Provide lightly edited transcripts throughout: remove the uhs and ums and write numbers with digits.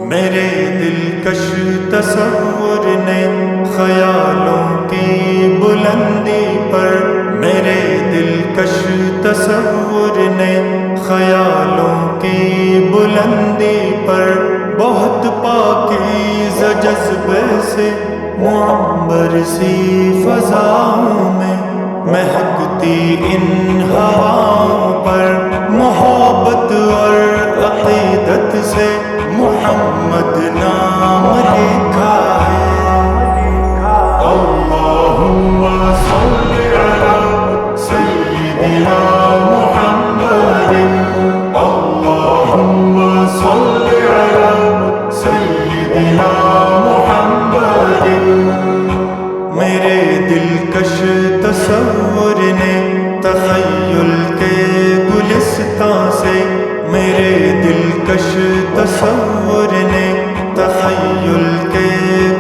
میرے دلکش تصور نے خیالوں کی بلندی پر، میرے دلکش تصور نے خیالوں کی بلندی پر بہت پاکیزہ جذبے سے معمر سی فضاؤں میں مہکتی ان ہواؤں پر محبت اور عقیدت سے محمد نام لکھا ہے۔ اللہم صلی علی سیدنا محمد، اللہم صلی علی سیدنا محمد۔ میرے دلکش تصور نے تخیل کے گلستان سے، میرے دلکش تصور نے تخیل کے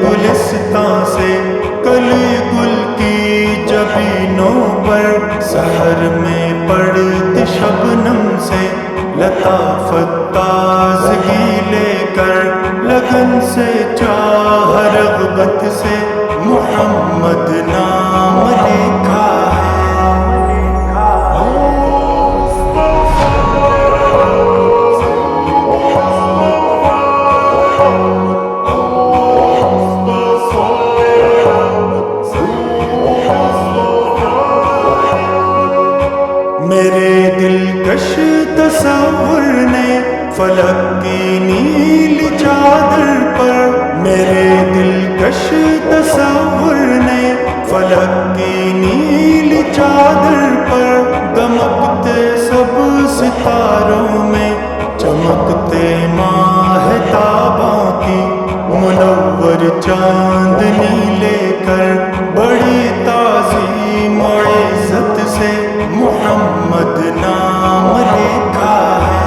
گلستان سے کلی گل کی جبینوں پر سحر میں پڑتی شبنم سے لطافت تازگی لے کر لگن سے چاہ رغبت سے محمد نام لکھا ہے۔ میرے دلکش تصور نے فلک کی نیلی چادر پر، میرے دلکش تصور نے فلک کی نیلی چادر پر دمکتے سب ستاروں میں چمکتے ماہ تاباں کی منور چاندنی لے کر بڑی تعظیم و عزت سے محمد نام لکھا ہے۔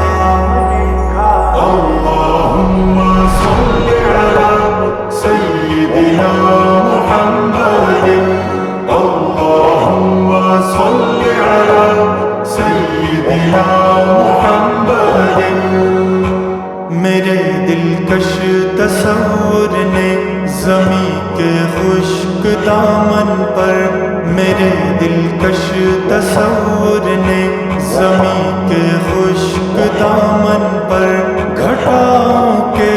اللہم صلی علی سیدنا محمد، اللہم صلی علی سیدنا محمد۔ میرے دلکش تصور نے زمیں کے خشک دامن پر، میرے دلکش تصور نے زمیں کے خشک دامن پر گھٹاؤں کے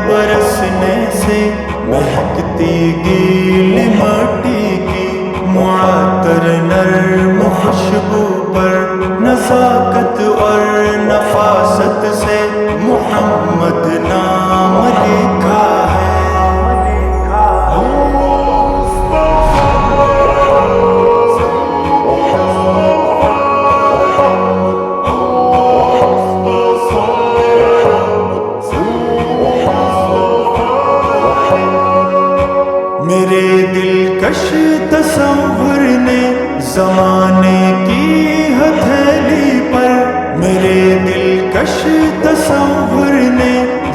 برسنے سے مہکتی گیلی مٹی کی معطر نرم خوشبو پر نزاکت اور نفاست سے محمد نام لکھا ہے۔ میرے دلکش تصور نے زمانے کی ہتھیلی پر، میرے دلکش تصور نے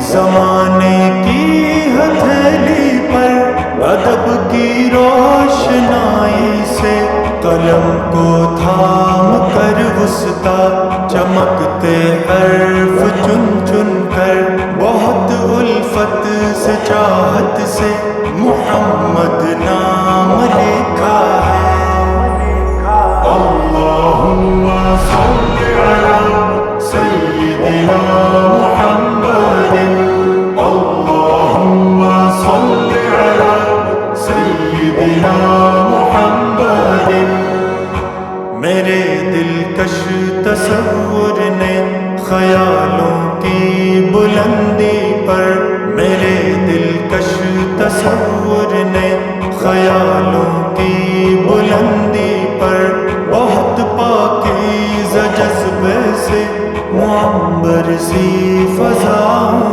زمانے کی ہتھیلی پر ادب کی روشنائی سے قلم کو تھام کر وسطی چمکتے حرف چن چن کر بہت الفت سے چاہت سے محمد نام لکھا ہے۔ اللہم صلی علی سیدنا محمد، اللہم صلی علی سیدنا محمد۔ میرے دلکش تصور نے خیالوں کی بلندی پر، میرے دلکش تصور نے خیالوں کی بلندی پر بہت پاکیزہ جذبے سے معمر سی فضاؤں